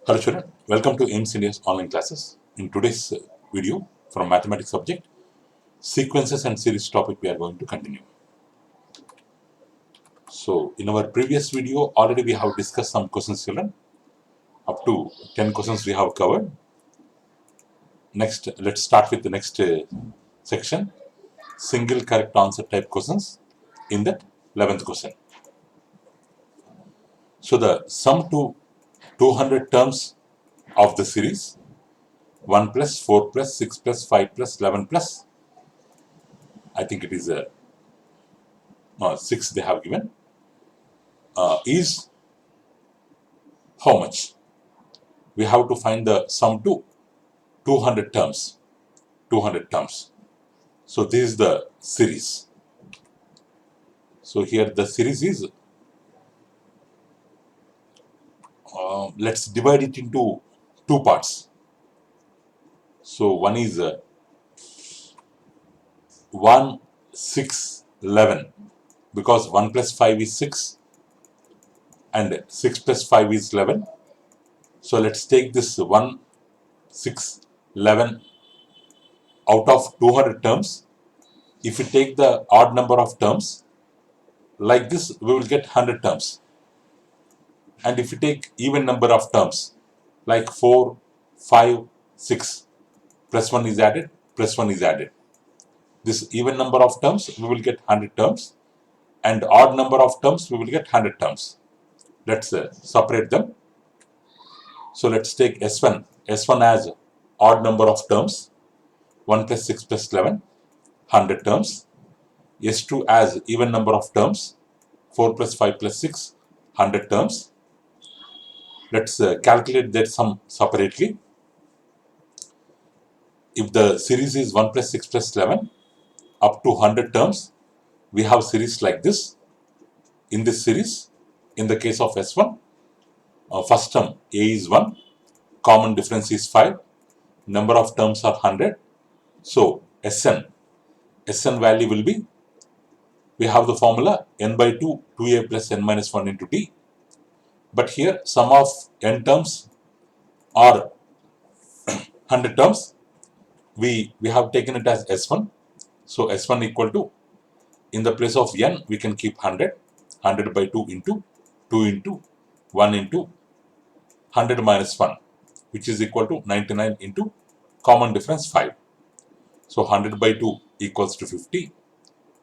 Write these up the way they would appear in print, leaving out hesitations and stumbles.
Hello children, welcome to AIMS India's online classes. In today's video from mathematics subject, sequences and series topic we are going to continue. So in our previous video already we have discussed some questions children. Up to 10 questions we have covered. Next, let's start with the next section, single correct answer type questions in the 11th question. So the sum to 200 terms of the series 1 plus 4 plus 6 plus 5 plus 11 plus, I think it is 6 they have given, is how much? We have to find the sum to 200 terms. 200 terms. So this is the series. So here the series is, let's divide it into two parts. So one is 1, 6, 11, because 1 plus 5 is 6 and 6 plus 5 is 11. So let's take this 1, 6, 11 out of 200 terms. If we take the odd number of terms, like this, we will get 100 terms. And if you take even number of terms, like 4, 5, 6, plus 1 is added, plus 1 is added. This even number of terms, we will get 100 terms. And odd number of terms, we will get 100 terms. Let's separate them. So let's take S1. S1 as odd number of terms, 1 plus 6 plus 11, 100 terms. S2 as even number of terms, 4 plus 5 plus 6, 100 terms. Let's calculate that sum separately. If the series is 1 plus 6 plus 11 up to 100 terms, we have series like this. In this series, in the case of S1, first term A is 1, common difference is 5, number of terms are 100. So Sn value will be, we have the formula n by 2, 2a plus n minus 1 into d. But here sum of n terms are 100 terms. We have taken it as S1. So S1 equal to, in the place of n, we can keep 100. 100 by 2 into 2 into 1 into 100 minus 1, which is equal to 99 into common difference 5. So 100 by 2 equals to 50.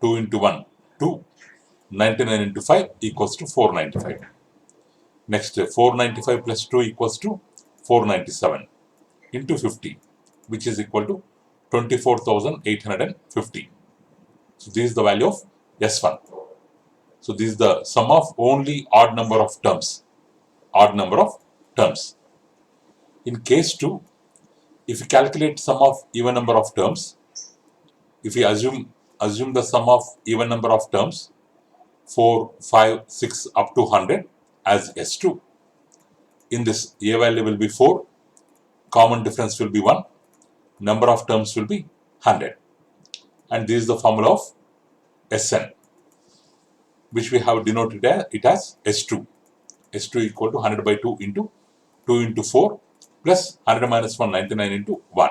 2 into 1, 2. 99 into 5 equals to 495. Next, 495 plus 2 equals to 497 into 50, which is equal to 24,850. So this is the value of S1. So this is the sum of only odd number of terms. Odd number of terms. In case 2, if you calculate sum of even number of terms, if we assume the sum of even number of terms 4, 5, 6 up to 100 as S2, in this A value will be 4, common difference will be 1, number of terms will be 100, and this is the formula of Sn, which we have denoted it as S2. S2 equal to 100 by 2 into 2 into 4 plus 100 minus 1, 99 into 1.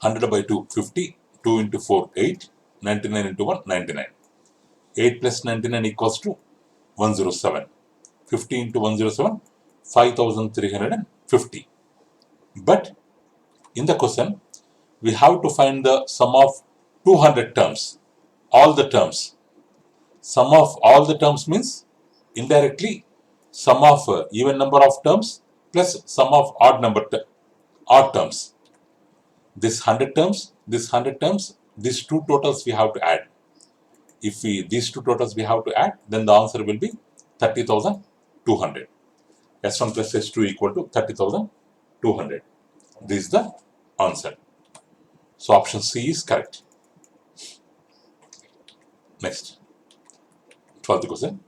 100 by 2, 50. 2 into 4, 8. 99 into 1, 99. 8 plus 99 equals to 107. 50 into 107, 5350. But in the question, we have to find the sum of 200 terms. All the terms. Sum of all the terms means indirectly sum of even number of terms plus sum of odd terms. This 100 terms, these two totals we have to add. If these two totals we have to add, then the answer will be 30,200. S1 plus S2 equal to 30,200. This is the answer. So option C is correct. Next, 12th question.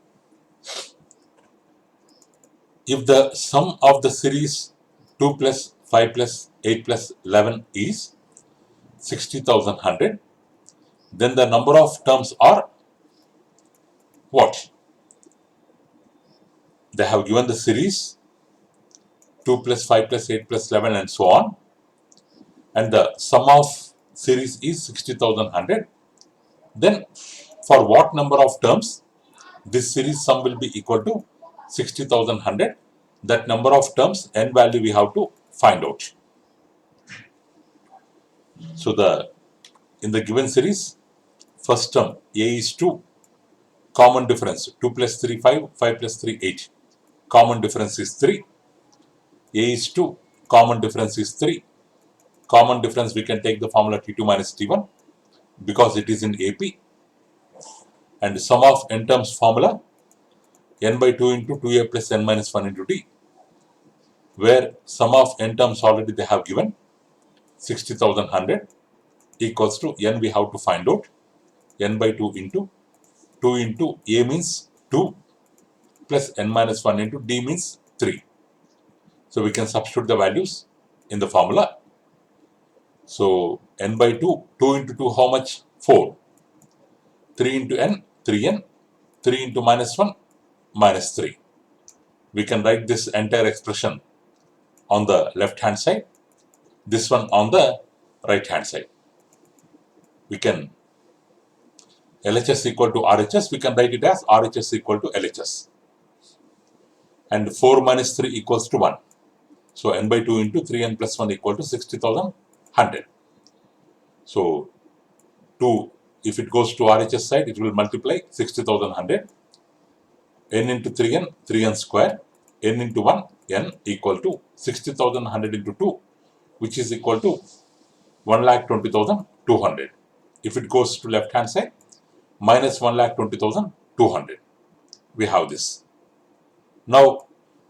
If the sum of the series 2 plus 5 plus 8 plus 11 is 60,100, then the number of terms are what? They have given the series 2 plus 5 plus 8 plus 11 and so on, and the sum of series is 60,100, then for what number of terms this series sum will be equal to 60,100? That number of terms n value we have to find out. So in the given series, first term a is 2, common difference 2 plus 3 5, 5 plus 3 8, common difference is 3. A is 2, common difference is 3. Common difference we can take the formula T2 minus T1 because it is in AP, and sum of n terms formula n by 2 into 2a plus n minus 1 into t, where sum of n terms already they have given 60,100 equals to n we have to find out, n by 2 into a means 2 plus n minus 1 into d means 3. So we can substitute the values in the formula. So n by 2, 2 into 2 how much? 4. 3 into n, 3n, 3 into minus 1, minus 3. We can write this entire expression on the left hand side, this one on the right hand side. We can LHS equal to RHS, we can write it as RHS equal to LHS. And 4 minus 3 equals to 1. So n by 2 into 3n plus 1 equal to 60,100. So 2, if it goes to RHS side, it will multiply 60,100. n into 3n, 3n square, n into 1, n equal to 60,100 into 2, which is equal to 1,20,200. If it goes to left hand side, minus 1,20,200. We have this. Now,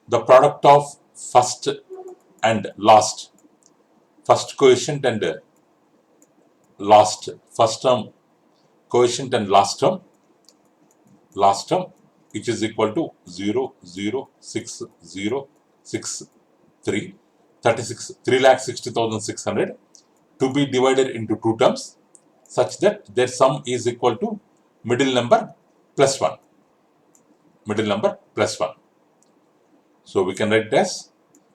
the product of first and last, first quotient and last, first term quotient and last term, which is equal to 0.06063, 3,60,600 to be divided into two terms such that their sum is equal to middle number plus 1. Middle number plus 1. So we can write it as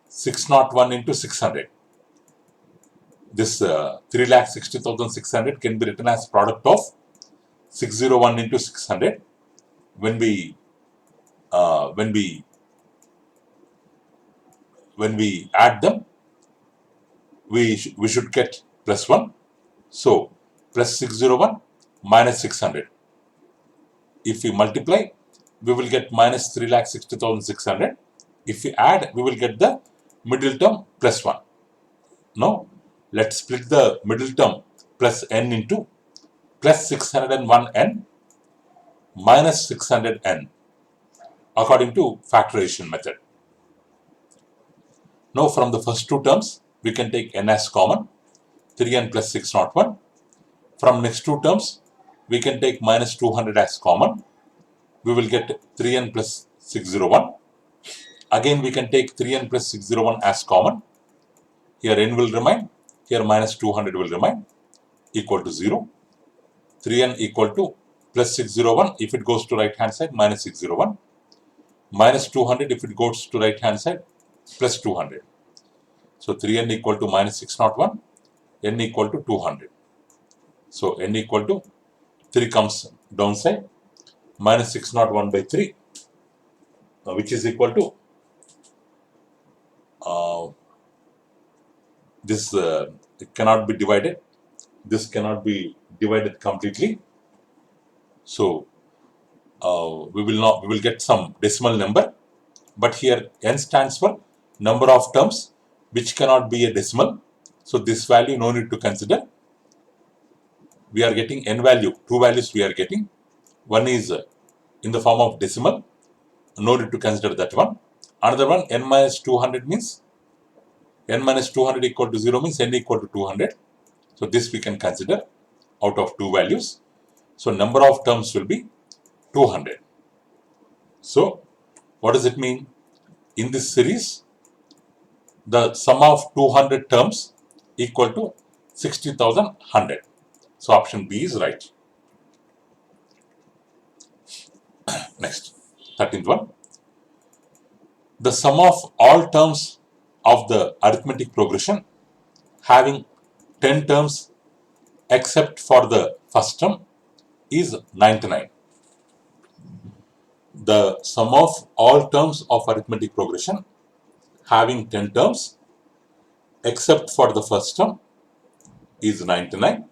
601 into 600. This 3,60,600 can be written as product of 601 into 600. When we add them, we should get plus 1. So plus 601 minus 600. If we multiply, we will get minus 3,60,600. If we add, we will get the middle term plus 1. Now, let's split the middle term plus n into plus 601n minus 600n according to factorization method. Now, from the first two terms, we can take n as common, 3n plus 601. From next two terms, we can take minus 200 as common. We will get 3n plus 601. Again, we can take 3n plus 601 as common. Here n will remain. Here minus 200 will remain, equal to 0. 3n equal to plus 601 if it goes to right hand side, minus 601. Minus 200 if it goes to right hand side, plus 200. So 3n equal to minus 601, n equal to 200. So n equal to 3 comes downside, minus 601 by 3, which is equal to this it cannot be divided. This cannot be divided completely. So we will get some decimal number, but here n stands for number of terms which cannot be a decimal. So this value no need to consider. We are getting n value, two values we are getting. One is in the form of decimal, no need to consider that one. Another one, n minus 200 means n minus 200 equal to 0 means n equal to 200. So this we can consider out of two values. So number of terms will be 200. So what does it mean? In this series, the sum of 200 terms equal to 60,100. So option B is right. Next, 13th one. The sum of all terms of the arithmetic progression having 10 terms except for the first term is 99. The sum of all terms of arithmetic progression having 10 terms except for the first term is 99,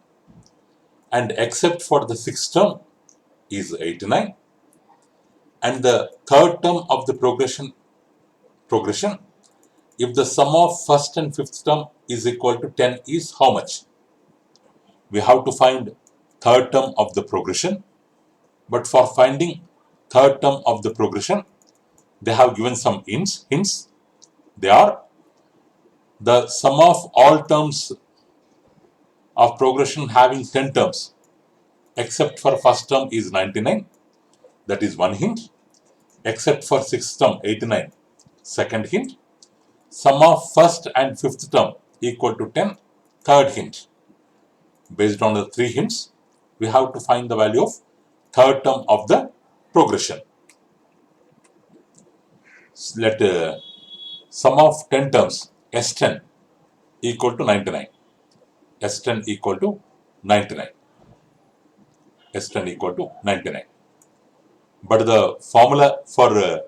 and except for the sixth term is 89, and the third term of the progression, if the sum of first and fifth term is equal to 10 is how much? We have to find third term of the progression, but for finding third term of the progression, they have given some hints. They are the sum of all terms of progression having 10 terms except for first term is 99, that is one hint. Except for sixth term 89, second hint. Sum of first and fifth term equal to 10, third hint. Based on the three hints, we have to find the value of third term of the progression. Let sum of 10 terms S10 equal to 99. S10 equal to 99. S10 equal to 99. But the formula for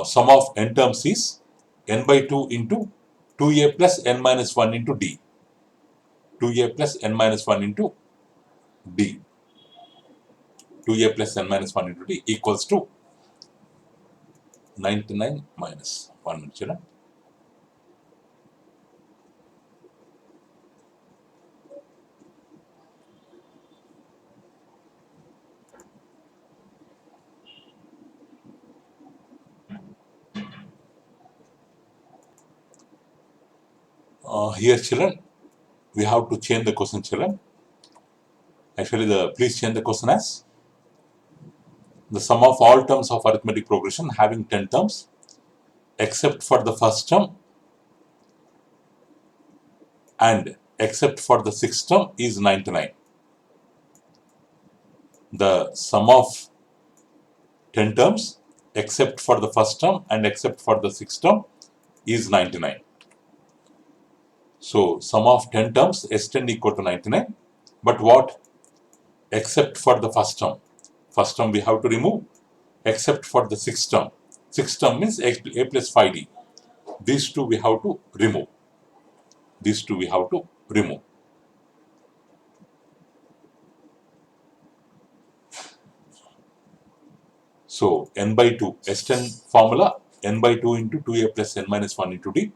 sum of n terms is n by 2 into 2a plus n minus 1 into d. 2a plus n minus 1 into d. 2a plus n minus 1 into d equals to 99 minus 1. Here children, we have to change the question children. Actually, please change the question as the sum of all terms of arithmetic progression having 10 terms except for the first term and except for the sixth term is 99. The sum of 10 terms except for the first term and except for the sixth term is 99. So sum of 10 terms S10 equal to 99, but what? Except for the first term. First term we have to remove, except for the sixth term. Sixth term means a plus 5d. These two we have to remove. These two we have to remove. So n by 2, S10 formula, n by 2 into 2a plus n minus 1 into d.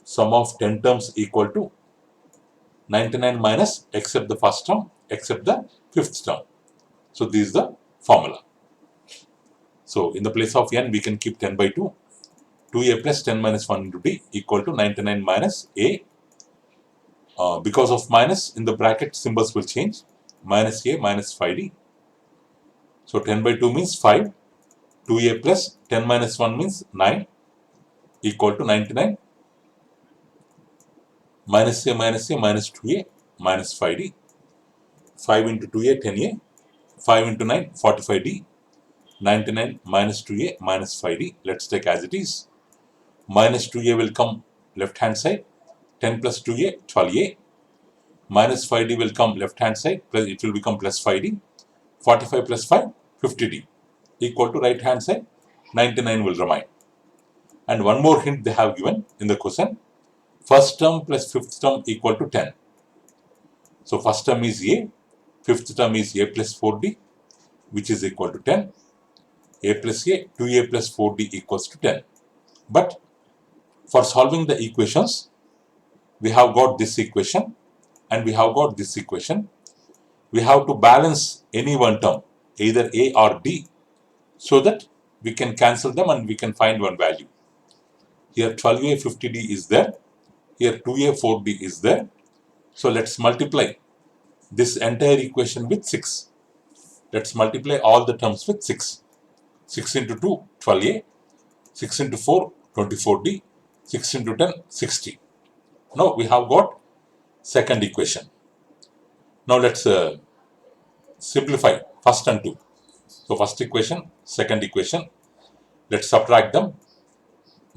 Sum of 10 terms equal to 99 minus except the first term, except the fifth term. So this is the formula. So in the place of n, we can keep 10 by 2. 2a plus 10 minus 1 into d equal to 99 minus a. Because of minus, in the bracket symbols will change. Minus a minus 5d. So 10 by 2 means 5. 2a plus 10 minus 1 means 9 equal to 99. Minus a minus 2a minus 5d. 5 into 2a 10a. 5 into 9 45d. 99 minus 2a minus 5d. Let's take as it is. Minus 2a will come left hand side. 10 plus 2a 12a. Minus 5d will come left hand side. It will become plus 5d. 45 plus 5 50d equal to right hand side. 99 will remain. And one more hint they have given in the question. First term plus fifth term equal to 10. So first term is a, fifth term is a plus 4d, which is equal to 10. A plus a, 2a plus 4d equals to 10. But for solving the equations, we have got this equation and we have got this equation. We have to balance any one term, either a or d, so that we can cancel them and we can find one value. Here 12a 50d is there. Here 2a 4d is there. So let's multiply this entire equation with 6. Let's multiply all the terms with 6. 6 into 2, 12a. 6 into 4, 24d. 6 into 10, 60. Now we have got second equation. Now let's simplify first and 2. So first equation, second equation. Let's subtract them.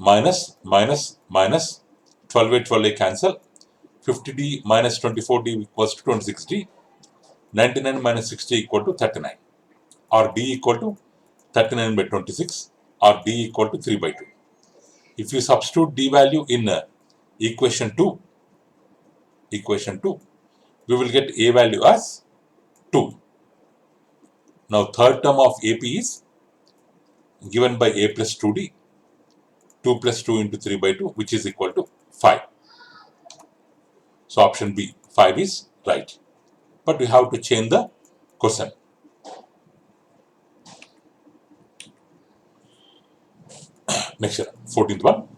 minus minus minus 12A 12A cancel, 50D minus 24D equals to 26D, 99 minus 60 equal to 39, or D equal to 39 by 26, or D equal to 3 by 2. If you substitute D value in equation 2, we will get A value as 2. Now third term of AP is given by A plus 2D, 2 plus 2 into 3 by 2, which is equal to 5. So option B, 5 is right. But we have to change the question. Next year, 14th one.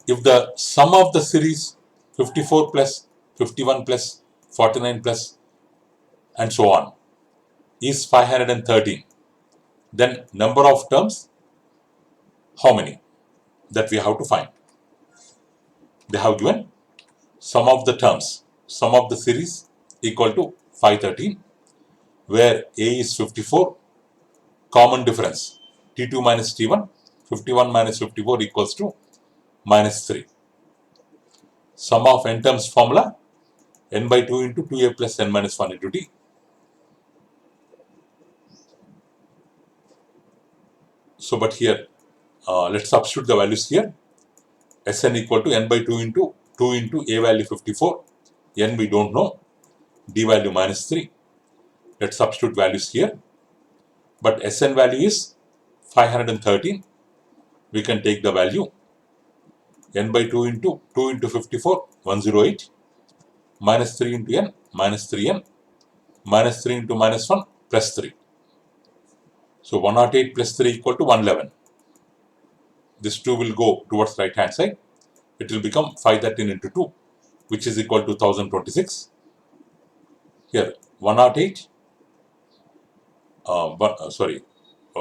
If the sum of the series 54 plus 51 plus 49 plus and so on is 513, then number of terms, how many? That we have to find. They have given sum of the terms, sum of the series equal to 513, where A is 54, common difference T2 minus T1, 51 minus 54 equals to minus 3. Sum of n terms formula, n by 2 into 2a plus n minus 1 into d. So, but here, let's substitute the values here. Sn equal to n by 2 into a value 54, n we don't know, d value minus 3. Let's substitute values here. But Sn value is 513. We can take the value n by 2 into 54, 108, minus 3 into n, minus 3n, minus 3 into minus 1, plus 3. So 108 plus 3 equal to 111. This 2 will go towards right hand side. It will become 513 into 2, which is equal to 1026. Here 108,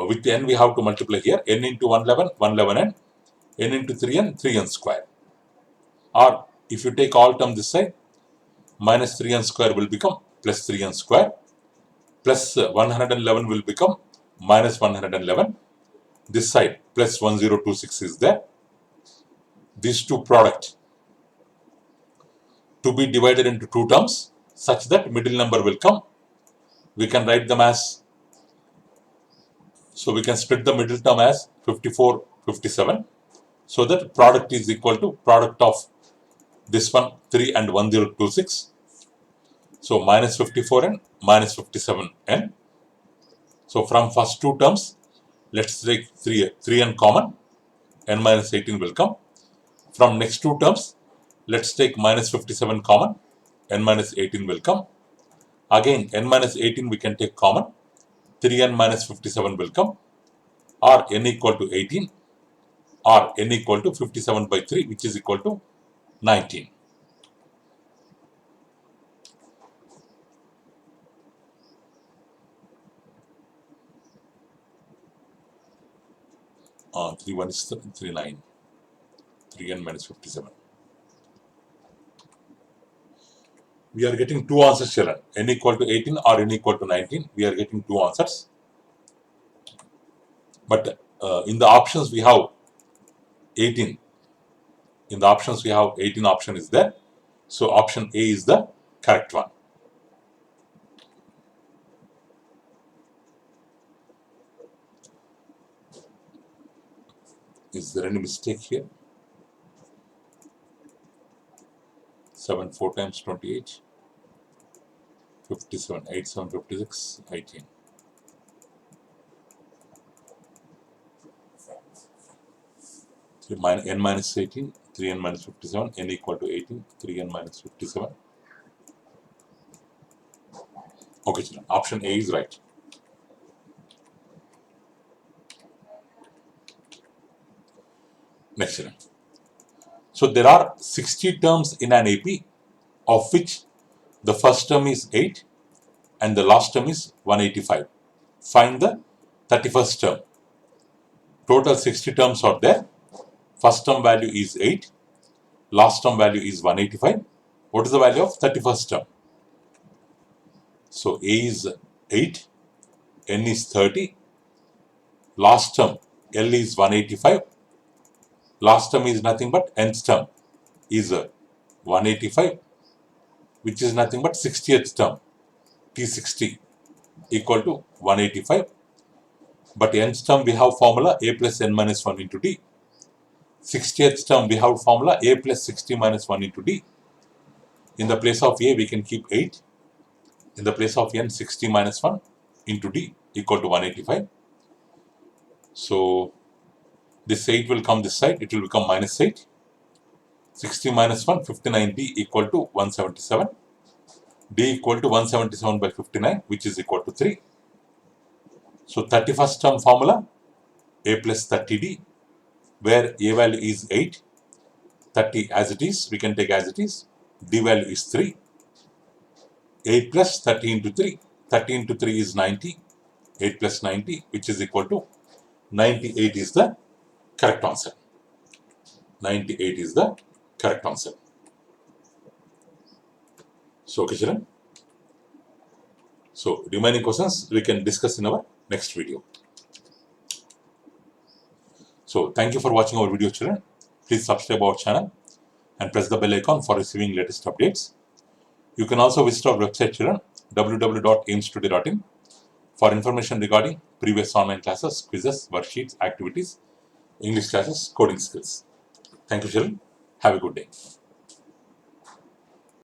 with n we have to multiply here, n into 111, 111n, n into 3n, 3n square. Or if you take all term this side, minus 3n square will become plus 3n square, plus 111 will become minus 111. This side plus 1026 is there. These two product to be divided into two terms such that middle number will come. We can write them as, so we can split the middle term as 54, 57, so that product is equal to product of this one 3 and 1026. So minus 54n, minus 57n. So from first two terms, let's take 3n common, n minus 18 will come. From next two terms, let's take minus 57 common, n minus 18 will come. Again, n minus 18 we can take common, 3n minus 57 will come, or n equal to 18, or n equal to 57 by 3, which is equal to 19. Three one is 39, 3n minus 57. We are getting two answers, children. N equal to 18 or n equal to 19. We are getting two answers. But in the options we have 18. In the options we have 18 option is there. So option A is the correct one. Is there any mistake here? 7 4 times 28, 57, 8 7 56, 18. N minus 18, 3n minus 57, n equal to 18, 3n minus 57. Okay, children, option A is right. Next, children. So there are 60 terms in an AP, of which the first term is 8 and the last term is 185. Find the 31st term. Total 60 terms are there. First term value is 8, last term value is 185. What is the value of 31st term? So A is 8, N is 30, last term L is 185, Last term is nothing but nth term is 185, which is nothing but 60th term, T60 equal to 185. But nth term we have formula a plus n minus 1 into d. 60th term we have formula a plus 60 minus 1 into d. In the place of a we can keep 8. In the place of n, 60 minus 1 into d equal to 185. So this 8 will come this side, it will become minus 8. 60 minus 1, 59d equal to 177. D equal to 177 by 59, which is equal to 3. So 31st term formula, a plus 30d, where a value is 8, 30 as it is, we can take as it is, d value is 3. 8 plus 30 into 3, 30 into 3 is 90, 8 plus 90, which is equal to 98 is the correct answer. 98 is the correct answer. So, okay, children. So, remaining questions we can discuss in our next video. So, thank you for watching our video, children. Please subscribe our channel and press the bell icon for receiving latest updates. You can also visit our website, children, www.aimstoday.in, for information regarding previous online classes, quizzes, worksheets, activities, English classes, coding skills. Thank you, children. Have a good day.